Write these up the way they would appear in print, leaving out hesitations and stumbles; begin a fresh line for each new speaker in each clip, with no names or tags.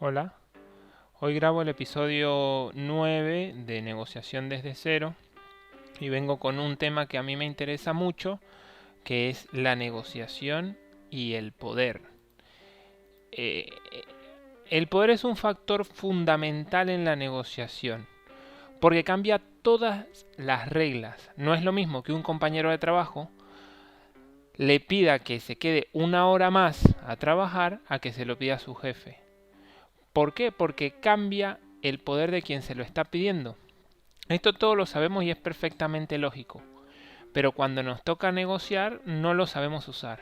Hola, hoy grabo el episodio 9 de Negociación desde cero y vengo con un tema que a mí me interesa mucho, que es la negociación y el poder. Eh, el poder es un factor fundamental en la negociación, porque cambia todas las reglas. No es lo mismo que un compañero de trabajo le pida que se quede una hora más a trabajar a que se lo pida a su jefe. ¿Por qué? Porque cambia el poder de quien se lo está pidiendo. Esto todos lo sabemos y es perfectamente lógico, pero cuando nos toca negociar no lo sabemos usar.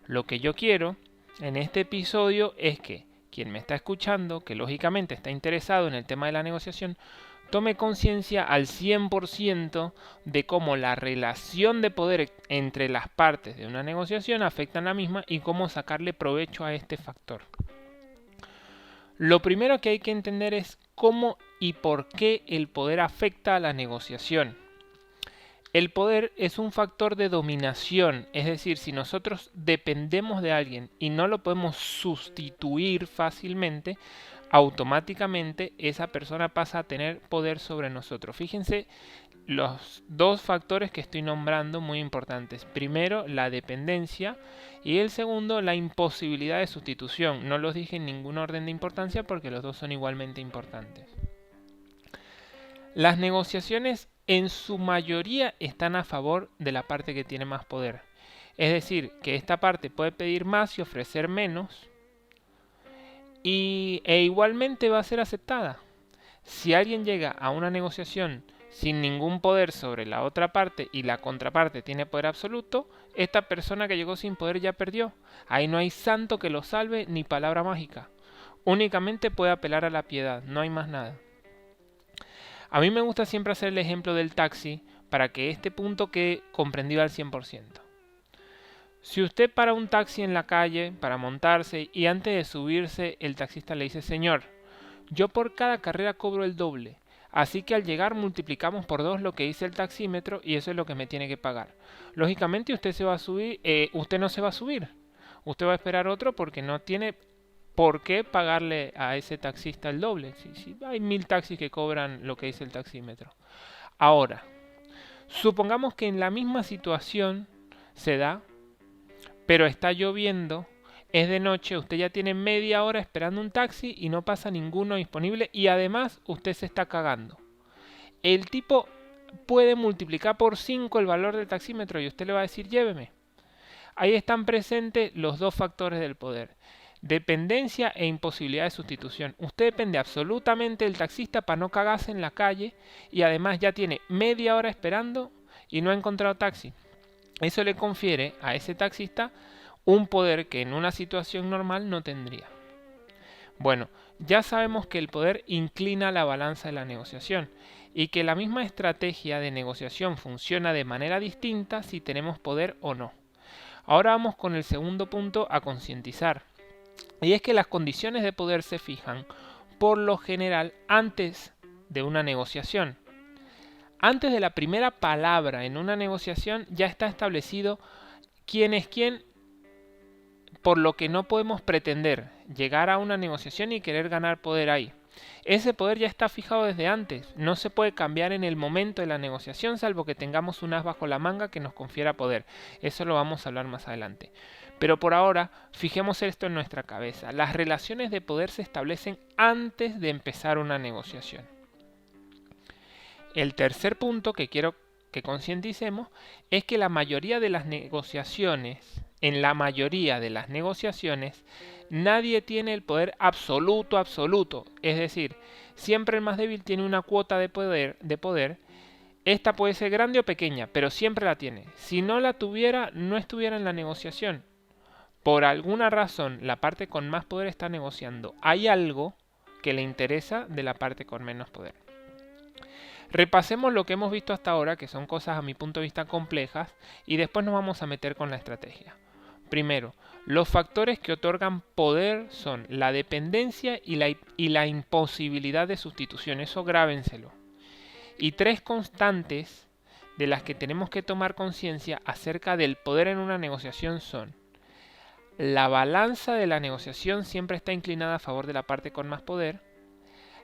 Lo que yo quiero en este episodio es que quien me está escuchando, que lógicamente está interesado en el tema de la negociación, tome conciencia al 100% de cómo la relación de poder entre las partes de una negociación afecta a la misma y cómo sacarle provecho a este factor. Lo primero que hay que entender es cómo y por qué el poder afecta a la negociación. El poder es un factor de dominación, es decir, si nosotros dependemos de alguien y no lo podemos sustituir fácilmente, automáticamente esa persona pasa a tener poder sobre nosotros. Fíjense los dos factores que estoy nombrando muy importantes. Primero, la dependencia y el segundo, la imposibilidad de sustitución. No los dije en ningún orden de importancia porque los dos son igualmente importantes. Las negociaciones en su mayoría están a favor de la parte que tiene más poder. Es decir, que esta parte puede pedir más y ofrecer menos e igualmente va a ser aceptada. Si alguien llega a una negociación sin ningún poder sobre la otra parte y la contraparte tiene poder absoluto, esta persona que llegó sin poder ya perdió. Ahí no hay santo que lo salve ni palabra mágica. Únicamente puede apelar a la piedad, no hay más nada. A mí me gusta siempre hacer el ejemplo del taxi para que este punto quede comprendido al 100%. Si usted para un taxi en la calle para montarse y antes de subirse el taxista le dice: señor, yo por cada carrera cobro el doble, así que al llegar multiplicamos por 2 lo que dice el taxímetro y eso es lo que me tiene que pagar. Lógicamente usted se va a subir, usted no se va a subir, usted va a esperar otro porque no tiene por qué pagarle a ese taxista el doble. Si hay 1000 taxis que cobran lo que dice el taxímetro. Ahora, supongamos que en la misma situación se da, pero está lloviendo, es de noche, usted ya tiene media hora esperando un taxi y no pasa ninguno disponible y además usted se está cagando. El tipo puede multiplicar por 5 el valor del taxímetro y usted le va a decir: lléveme. Ahí están presentes los dos factores del poder: dependencia e imposibilidad de sustitución. Usted depende absolutamente del taxista para no cagarse en la calle y además ya tiene media hora esperando y no ha encontrado taxi. Eso le confiere a ese taxista un poder que en una situación normal no tendría. Bueno, ya sabemos que el poder inclina la balanza de la negociación y que la misma estrategia de negociación funciona de manera distinta si tenemos poder o no. Ahora vamos con el segundo punto a concientizar, y es que las condiciones de poder se fijan por lo general antes de una negociación. Antes de la primera palabra en una negociación ya está establecido quién es quién, por lo que no podemos pretender llegar a una negociación y querer ganar poder ahí. Ese poder ya está fijado desde antes, no se puede cambiar en el momento de la negociación salvo que tengamos un as bajo la manga que nos confiera poder. Eso lo vamos a hablar más adelante. Pero por ahora, fijemos esto en nuestra cabeza. Las relaciones de poder se establecen antes de empezar una negociación. El tercer punto que quiero que concienticemos es que la mayoría de las negociaciones, en la mayoría de las negociaciones, nadie tiene el poder absoluto. Es decir, siempre el más débil tiene una cuota de poder. Esta puede ser grande o pequeña, pero siempre la tiene. Si no la tuviera, no estuviera en la negociación. Por alguna razón, la parte con más poder está negociando. Hay algo que le interesa de la parte con menos poder. Repasemos lo que hemos visto hasta ahora, que son cosas a mi punto de vista complejas, y después nos vamos a meter con la estrategia. Primero, los factores que otorgan poder son la dependencia y la imposibilidad de sustitución. Eso grábenselo. Y 3 constantes de las que tenemos que tomar conciencia acerca del poder en una negociación son: la balanza de la negociación siempre está inclinada a favor de la parte con más poder.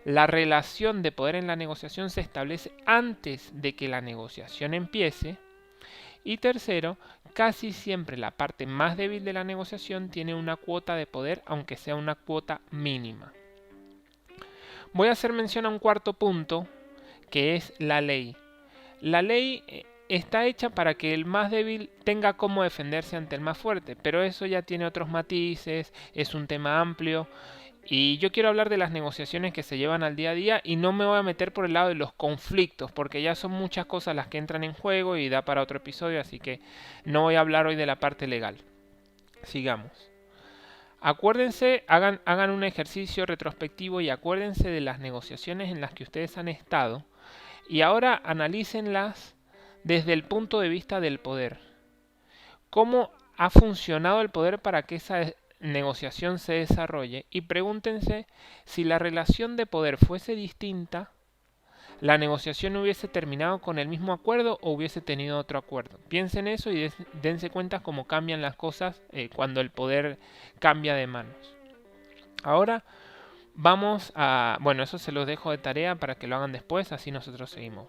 La relación de poder en la negociación se establece antes de que la negociación empiece. Y tercero, casi siempre la parte más débil de la negociación tiene una cuota de poder, aunque sea una cuota mínima. Voy a hacer mención a un cuarto punto, que es la ley. La ley está hecha para que el más débil tenga cómo defenderse ante el más fuerte, pero eso ya tiene otros matices, es un tema amplio. Y yo quiero hablar de las negociaciones que se llevan al día a día y no me voy a meter por el lado de los conflictos, porque ya son muchas cosas las que entran en juego y da para otro episodio, así que no voy a hablar hoy de la parte legal. Sigamos. Acuérdense, hagan un ejercicio retrospectivo y acuérdense de las negociaciones en las que ustedes han estado y ahora analícenlas desde el punto de vista del poder. ¿Cómo ha funcionado el poder para que esa negociación se desarrolle? Y pregúntense si la relación de poder fuese distinta, la negociación hubiese terminado con el mismo acuerdo o hubiese tenido otro acuerdo. Piensen eso y dense cuenta cómo cambian las cosas cuando el poder cambia de manos. Ahora vamos a... Bueno, eso se los dejo de tarea para que lo hagan después, así nosotros seguimos.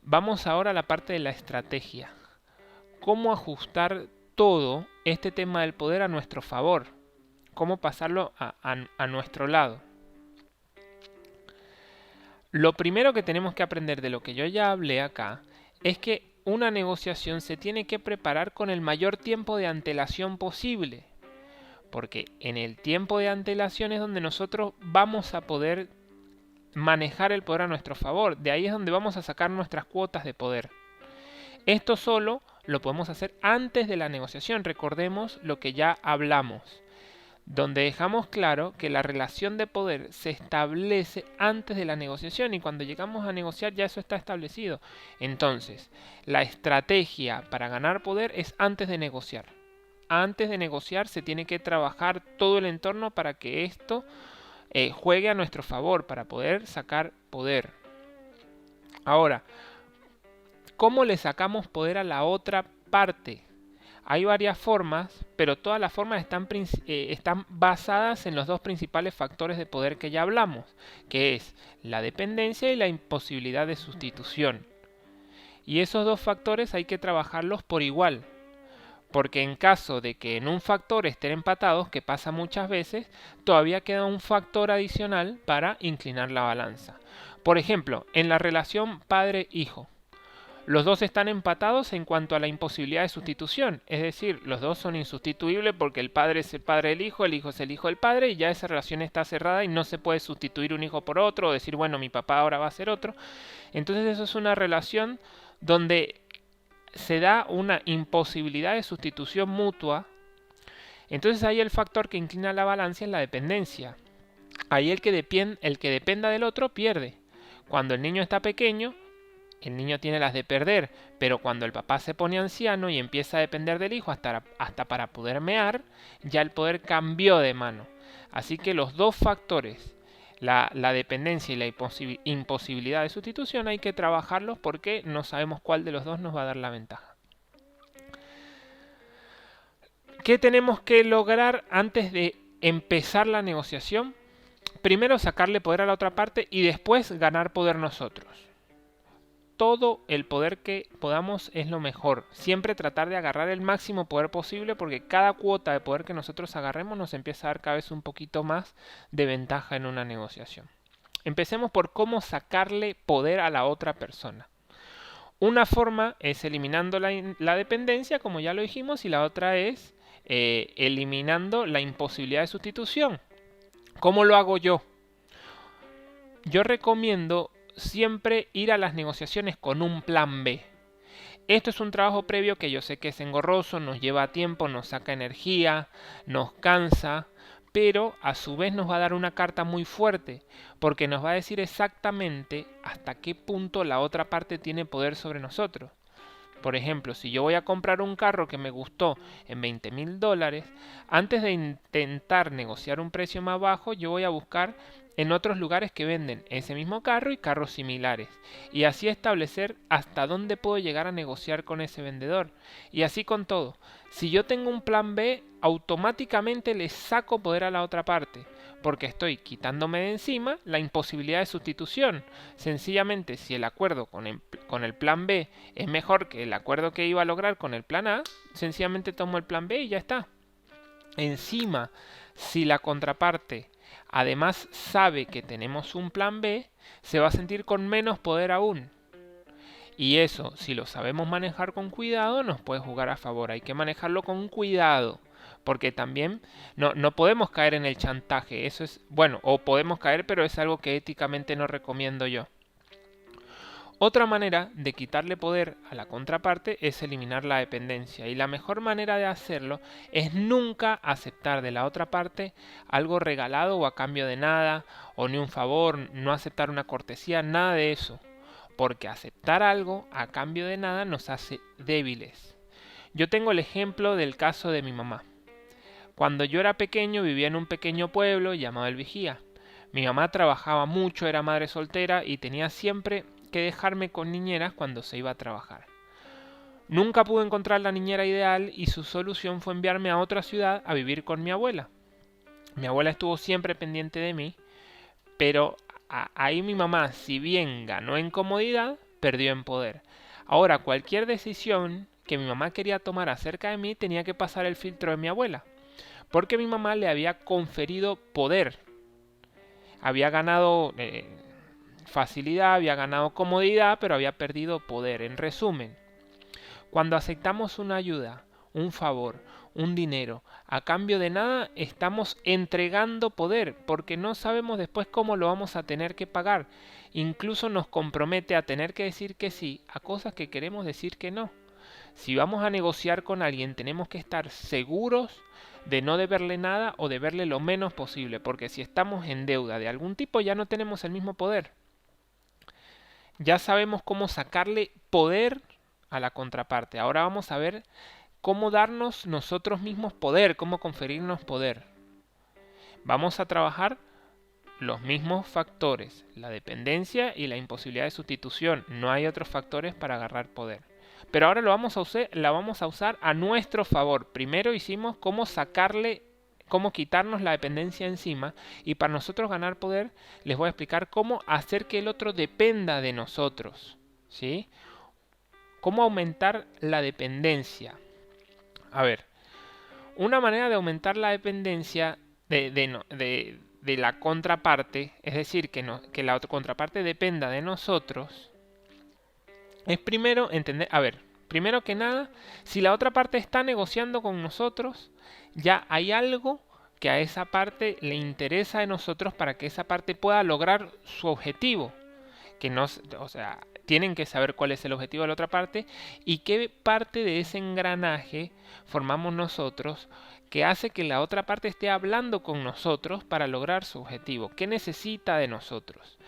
Vamos ahora a la parte de la estrategia. ¿Cómo ajustar todo este tema del poder a nuestro favor? ¿Cómo pasarlo a nuestro lado? Lo primero que tenemos que aprender de lo que yo ya hablé acá es que una negociación se tiene que preparar con el mayor tiempo de antelación posible. Porque en el tiempo de antelación es donde nosotros vamos a poder manejar el poder a nuestro favor. De ahí es donde vamos a sacar nuestras cuotas de poder. Esto solo lo podemos hacer antes de la negociación. Recordemos lo que ya hablamos, donde dejamos claro que la relación de poder se establece antes de la negociación y cuando llegamos a negociar ya eso está establecido. Entonces, la estrategia para ganar poder es antes de negociar. Antes de negociar se tiene que trabajar todo el entorno para que esto juegue a nuestro favor, para poder sacar poder. Ahora, ¿cómo le sacamos poder a la otra parte? Hay varias formas, pero todas las formas están basadas en los dos principales factores de poder que ya hablamos, que es la dependencia y la imposibilidad de sustitución. Y esos dos factores hay que trabajarlos por igual, porque en caso de que en un factor estén empatados, que pasa muchas veces, todavía queda un factor adicional para inclinar la balanza. Por ejemplo, en la relación padre-hijo. Los dos están empatados en cuanto a la imposibilidad de sustitución, es decir, los dos son insustituibles porque el padre es el padre del hijo es el hijo del padre y ya esa relación está cerrada y no se puede sustituir un hijo por otro o decir, bueno, mi papá ahora va a ser otro. Entonces eso es una relación donde se da una imposibilidad de sustitución mutua. Entonces ahí el factor que inclina la balanza es la dependencia. Ahí el que dependa del otro pierde. Cuando el niño está pequeño, el niño tiene las de perder, pero cuando el papá se pone anciano y empieza a depender del hijo hasta para poder mear, ya el poder cambió de mano. Así que los dos factores, la dependencia y la imposibilidad de sustitución, hay que trabajarlos porque no sabemos cuál de los dos nos va a dar la ventaja. ¿Qué tenemos que lograr antes de empezar la negociación? Primero sacarle poder a la otra parte y después ganar poder nosotros. Todo el poder que podamos es lo mejor. Siempre tratar de agarrar el máximo poder posible porque cada cuota de poder que nosotros agarremos nos empieza a dar cada vez un poquito más de ventaja en una negociación. Empecemos por cómo sacarle poder a la otra persona. Una forma es eliminando la dependencia, como ya lo dijimos, y la otra es eliminando la imposibilidad de sustitución. ¿Cómo lo hago yo? Yo recomiendo siempre ir a las negociaciones con un plan B. Esto es un trabajo previo que yo sé que es engorroso, nos lleva tiempo, nos saca energía, nos cansa, pero a su vez nos va a dar una carta muy fuerte, porque nos va a decir exactamente hasta qué punto la otra parte tiene poder sobre nosotros. Por ejemplo, si yo voy a comprar un carro que me gustó en $20,000, antes de intentar negociar un precio más bajo, yo voy a buscar en otros lugares que venden ese mismo carro y carros similares. Y así establecer hasta dónde puedo llegar a negociar con ese vendedor. Y así con todo. Si yo tengo un plan B, automáticamente le saco poder a la otra parte, porque estoy quitándome de encima la imposibilidad de sustitución. Sencillamente, si el acuerdo con el plan B es mejor que el acuerdo que iba a lograr con el plan A, sencillamente tomo el plan B y ya está. Encima, si la contraparte además sabe que tenemos un plan B, se va a sentir con menos poder aún. Y eso, si lo sabemos manejar con cuidado, nos puede jugar a favor. Hay que manejarlo con cuidado, porque también no podemos caer en el chantaje. Eso es, bueno, o podemos caer, pero es algo que éticamente no recomiendo yo. Otra manera de quitarle poder a la contraparte es eliminar la dependencia, y la mejor manera de hacerlo es nunca aceptar de la otra parte algo regalado o a cambio de nada, o ni un favor, no aceptar una cortesía, nada de eso. Porque aceptar algo a cambio de nada nos hace débiles. Yo tengo el ejemplo del caso de mi mamá. Cuando yo era pequeño vivía en un pequeño pueblo llamado El Vigía. Mi mamá trabajaba mucho, era madre soltera y tenía siempre que dejarme con niñeras cuando se iba a trabajar. Nunca pude encontrar la niñera ideal y su solución fue enviarme a otra ciudad a vivir con mi abuela. Mi abuela estuvo siempre pendiente de mí, pero ahí mi mamá, si bien ganó en comodidad, perdió en poder. Ahora, cualquier decisión que mi mamá quería tomar acerca de mí tenía que pasar el filtro de mi abuela, porque mi mamá le había conferido poder. Había ganado facilidad, había ganado comodidad, pero había perdido poder. En resumen, cuando aceptamos una ayuda, un favor, un dinero, a cambio de nada, estamos entregando poder, porque no sabemos después cómo lo vamos a tener que pagar. Incluso nos compromete a tener que decir que sí a cosas que queremos decir que no. Si vamos a negociar con alguien, tenemos que estar seguros de no deberle nada o deberle lo menos posible, porque si estamos en deuda de algún tipo ya no tenemos el mismo poder. Ya sabemos cómo sacarle poder a la contraparte. Ahora vamos a ver cómo darnos nosotros mismos poder, cómo conferirnos poder. Vamos a trabajar los mismos factores, la dependencia y la imposibilidad de sustitución. No hay otros factores para agarrar poder. Pero ahora la vamos a usar a nuestro favor. Primero hicimos cómo quitarnos la dependencia encima, y para nosotros ganar poder les voy a explicar cómo hacer que el otro dependa de nosotros, ¿sí? Cómo aumentar la dependencia. A ver, una manera de aumentar la dependencia de la contraparte, es decir, que la otra contraparte dependa de nosotros, es primero entender, primero que nada, si la otra parte está negociando con nosotros, ya hay algo que a esa parte le interesa de nosotros para que esa parte pueda lograr su objetivo. Tienen que saber cuál es el objetivo de la otra parte y qué parte de ese engranaje formamos nosotros que hace que la otra parte esté hablando con nosotros para lograr su objetivo. ¿Qué necesita de nosotros?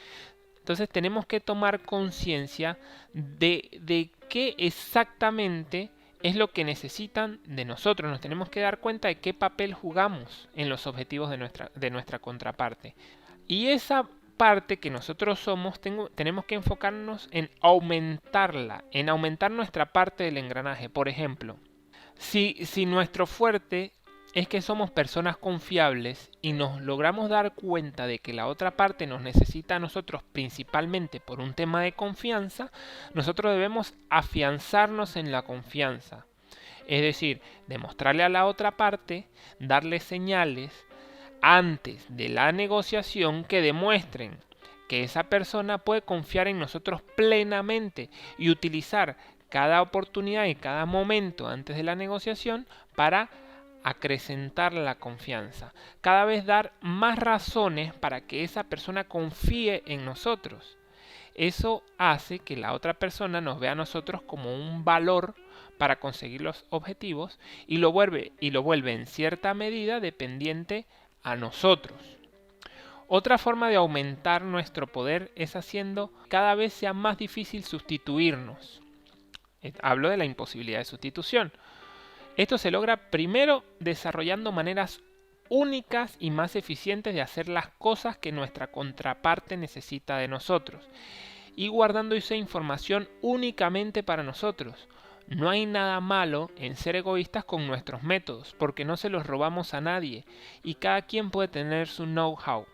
Entonces tenemos que tomar conciencia de qué exactamente es lo que necesitan de nosotros. Nos tenemos que dar cuenta de qué papel jugamos en los objetivos de nuestra contraparte. Y esa parte que nosotros somos, tenemos que enfocarnos en aumentarla, en aumentar nuestra parte del engranaje. Por ejemplo, si nuestro fuerte es que somos personas confiables y nos logramos dar cuenta de que la otra parte nos necesita a nosotros principalmente por un tema de confianza, nosotros debemos afianzarnos en la confianza. Es decir, demostrarle a la otra parte, darle señales antes de la negociación que demuestren que esa persona puede confiar en nosotros plenamente y utilizar cada oportunidad y cada momento antes de la negociación para acrecentar la confianza. Cada vez dar más razones para que esa persona confíe en nosotros. Eso hace que la otra persona nos vea a nosotros como un valor para conseguir los objetivos y lo vuelve en cierta medida dependiente a nosotros. Otra forma de aumentar nuestro poder es haciendo cada vez sea más difícil sustituirnos. Hablo de la imposibilidad de sustitución. Esto se logra primero desarrollando maneras únicas y más eficientes de hacer las cosas que nuestra contraparte necesita de nosotros y guardando esa información únicamente para nosotros. No hay nada malo en ser egoístas con nuestros métodos, porque no se los robamos a nadie y cada quien puede tener su know-how.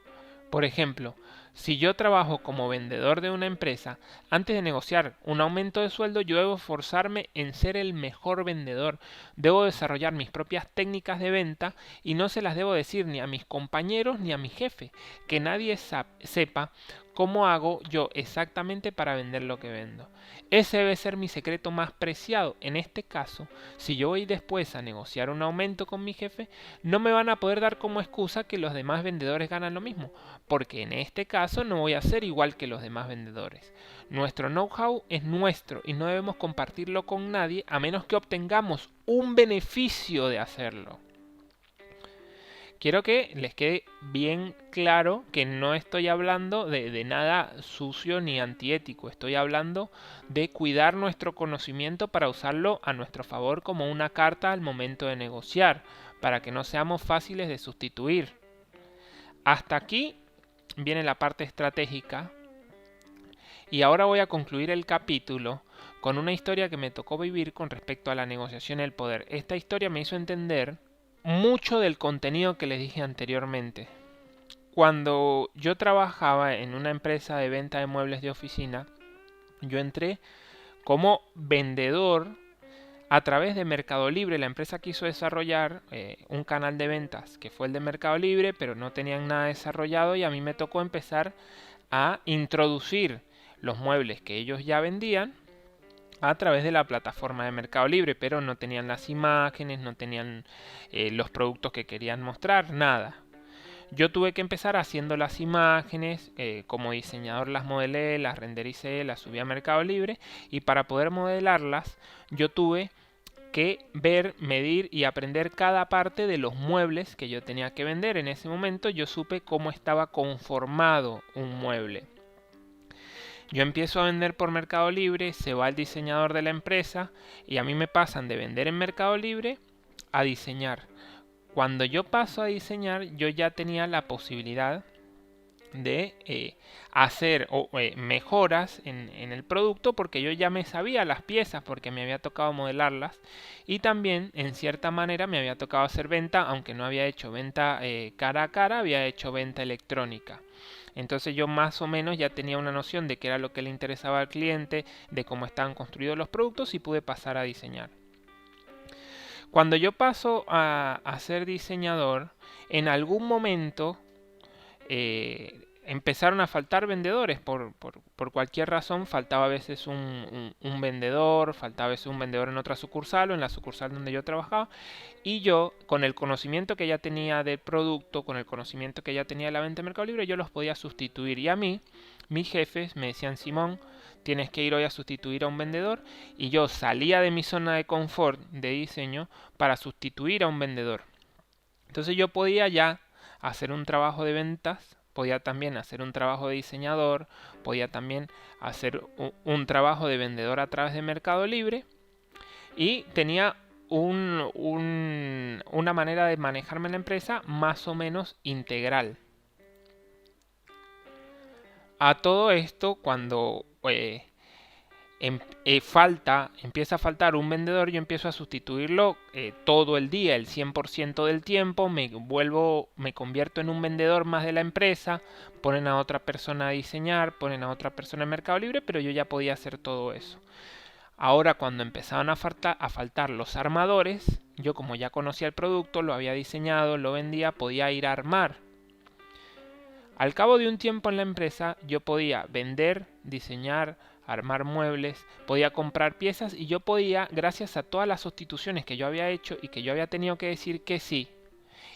Por ejemplo, si yo trabajo como vendedor de una empresa, antes de negociar un aumento de sueldo, yo debo esforzarme en ser el mejor vendedor. Debo desarrollar mis propias técnicas de venta y no se las debo decir ni a mis compañeros ni a mi jefe. Que nadie sepa cómo hago yo exactamente para vender lo que vendo. Ese debe ser mi secreto más preciado. En este caso, si yo voy después a negociar un aumento con mi jefe, no me van a poder dar como excusa que los demás vendedores ganan lo mismo, porque en este caso no voy a ser igual que los demás vendedores. Nuestro know-how es nuestro y no debemos compartirlo con nadie a menos que obtengamos un beneficio de hacerlo. Quiero que les quede bien claro que no estoy hablando de nada sucio ni antiético. Estoy hablando de cuidar nuestro conocimiento para usarlo a nuestro favor como una carta al momento de negociar, para que no seamos fáciles de sustituir. Hasta aquí viene la parte estratégica. Y ahora voy a concluir el capítulo con una historia que me tocó vivir con respecto a la negociación y el poder. Esta historia me hizo entender mucho del contenido que les dije anteriormente. Cuando yo trabajaba en una empresa de venta de muebles de oficina, yo entré como vendedor a través de Mercado Libre. La empresa quiso desarrollar un canal de ventas que fue el de Mercado Libre, pero no tenían nada desarrollado y a mí me tocó empezar a introducir los muebles que ellos ya vendían a través de la plataforma de Mercado Libre, pero no tenían las imágenes, no tenían los productos que querían mostrar, nada. Yo tuve que empezar haciendo las imágenes, como diseñador las modelé, las rendericé, las subí a Mercado Libre y para poder modelarlas yo tuve que ver, medir y aprender cada parte de los muebles que yo tenía que vender. En ese momento yo supe cómo estaba conformado un mueble. Yo empiezo a vender por Mercado Libre, se va el diseñador de la empresa y a mí me pasan de vender en Mercado Libre a diseñar. Cuando yo paso a diseñar, yo ya tenía la posibilidad de hacer mejoras en el producto porque yo ya me sabía las piezas porque me había tocado modelarlas y también en cierta manera me había tocado hacer venta, aunque no había hecho venta cara a cara, había hecho venta electrónica. Entonces yo más o menos ya tenía una noción de qué era lo que le interesaba al cliente, de cómo estaban construidos los productos y pude pasar a diseñar. Cuando yo paso a ser diseñador, en algún momento empezaron a faltar vendedores. Por cualquier razón faltaba a veces un vendedor, faltaba a veces un vendedor en otra sucursal o en la sucursal donde yo trabajaba. Y yo, con el conocimiento que ya tenía del producto, con el conocimiento que ya tenía de la venta de Mercado Libre, yo los podía sustituir. Y a mí, mis jefes me decían: Simón, tienes que ir hoy a sustituir a un vendedor. Y yo salía de mi zona de confort de diseño para sustituir a un vendedor. Entonces yo podía ya hacer un trabajo de ventas, podía también hacer un trabajo de diseñador, podía también hacer un trabajo de vendedor a través de Mercado Libre y tenía una manera de manejarme en la empresa más o menos integral. A todo esto, cuando empieza a faltar un vendedor, yo empiezo a sustituirlo todo el día, el 100% del tiempo, me convierto en un vendedor más de la empresa, ponen a otra persona a diseñar, ponen a otra persona en Mercado Libre, pero yo ya podía hacer todo eso. Ahora cuando empezaban a faltar los armadores, yo como ya conocía el producto, lo había diseñado, lo vendía, podía ir a armar. Al cabo de un tiempo en la empresa, yo podía vender, diseñar, armar muebles, podía comprar piezas y yo podía, gracias a todas las sustituciones que yo había hecho y que yo había tenido que decir que sí,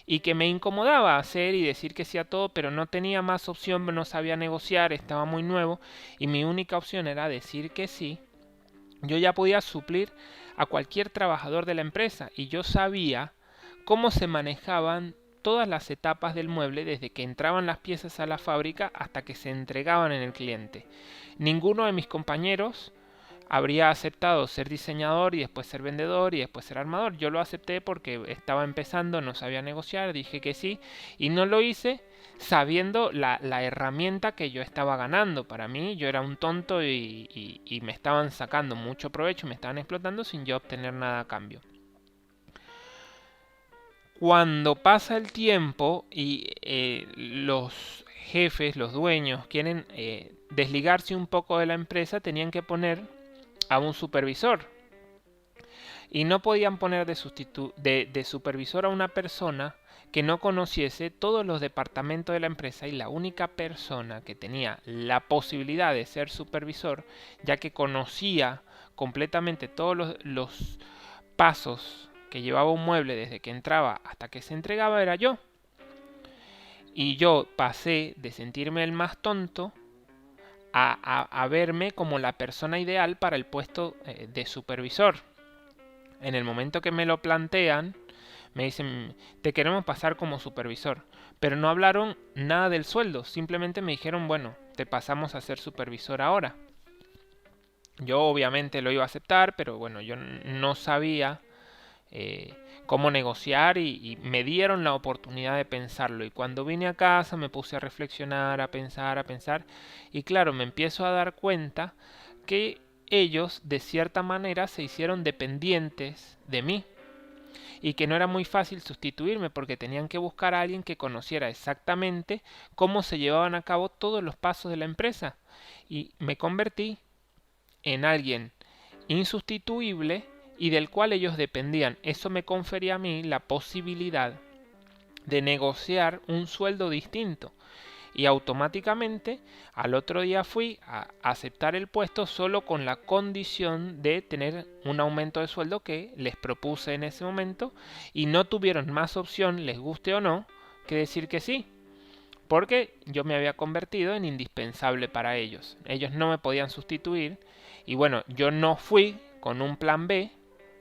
y que me incomodaba hacer y decir que sí a todo, pero no tenía más opción, no sabía negociar, estaba muy nuevo y mi única opción era decir que sí, yo ya podía suplir a cualquier trabajador de la empresa y yo sabía cómo se manejaban todas las etapas del mueble desde que entraban las piezas a la fábrica hasta que se entregaban en el cliente. Ninguno de mis compañeros habría aceptado ser diseñador y después ser vendedor y después ser armador. Yo lo acepté porque estaba empezando, no sabía negociar, dije que sí y no lo hice sabiendo la herramienta que yo estaba ganando. Para mí, yo era un tonto y me estaban sacando mucho provecho, me estaban explotando sin yo obtener nada a cambio. Cuando pasa el tiempo y los jefes, los dueños, quieren desligarse un poco de la empresa, tenían que poner a un supervisor. Y no podían poner de supervisor a una persona que no conociese todos los departamentos de la empresa, y la única persona que tenía la posibilidad de ser supervisor, ya que conocía completamente todos los pasos que llevaba un mueble desde que entraba hasta que se entregaba, era yo. Y yo pasé de sentirme el más tonto a verme como la persona ideal para el puesto de supervisor. En el momento que me lo plantean, me dicen, te queremos pasar como supervisor. Pero no hablaron nada del sueldo, simplemente me dijeron, bueno, te pasamos a ser supervisor ahora. Yo obviamente lo iba a aceptar, pero bueno, yo no sabía cómo negociar y me dieron la oportunidad de pensarlo. Y cuando vine a casa me puse a reflexionar, a pensar. Y claro, me empiezo a dar cuenta que ellos de cierta manera se hicieron dependientes de mí y que no era muy fácil sustituirme porque tenían que buscar a alguien que conociera exactamente cómo se llevaban a cabo todos los pasos de la empresa, y me convertí en alguien insustituible y del cual ellos dependían. Eso me confería a mí la posibilidad de negociar un sueldo distinto. Y automáticamente al otro día fui a aceptar el puesto solo con la condición de tener un aumento de sueldo que les propuse en ese momento, y no tuvieron más opción, les guste o no, que decir que sí, porque yo me había convertido en indispensable para ellos. Ellos no me podían sustituir y bueno, yo no fui con un plan B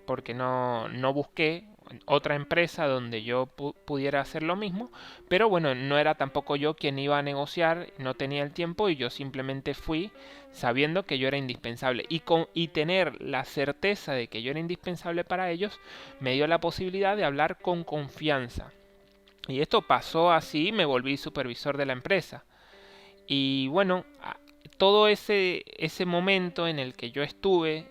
porque no busqué otra empresa donde yo pudiera hacer lo mismo, pero bueno, no era tampoco yo quien iba a negociar, no tenía el tiempo y yo simplemente fui sabiendo que yo era indispensable, y tener la certeza de que yo era indispensable para ellos me dio la posibilidad de hablar con confianza. Y esto pasó así, me volví supervisor de la empresa. Y bueno, todo ese momento en el que yo estuve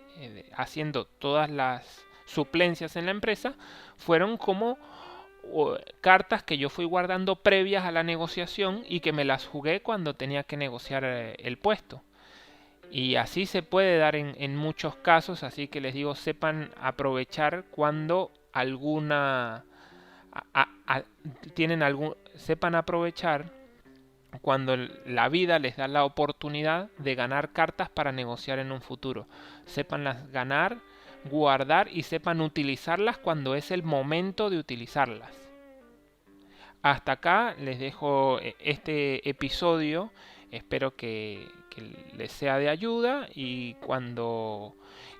haciendo todas las suplencias en la empresa fueron como cartas que yo fui guardando previas a la negociación y que me las jugué cuando tenía que negociar el puesto. Y así se puede dar en muchos casos, así que les digo, sepan aprovechar cuando sepan aprovechar cuando la vida les da la oportunidad de ganar cartas para negociar en un futuro. Sépanlas ganar, guardar y sepan utilizarlas cuando es el momento de utilizarlas. Hasta acá les dejo este episodio. Espero que les sea de ayuda, y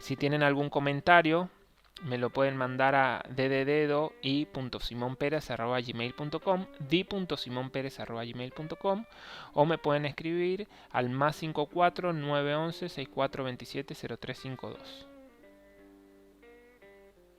si tienen algún comentario me lo pueden mandar a dddedo.simonperez@gmail.com, di.simonperez@gmail.com, o me pueden escribir al +54 911 6427 0352.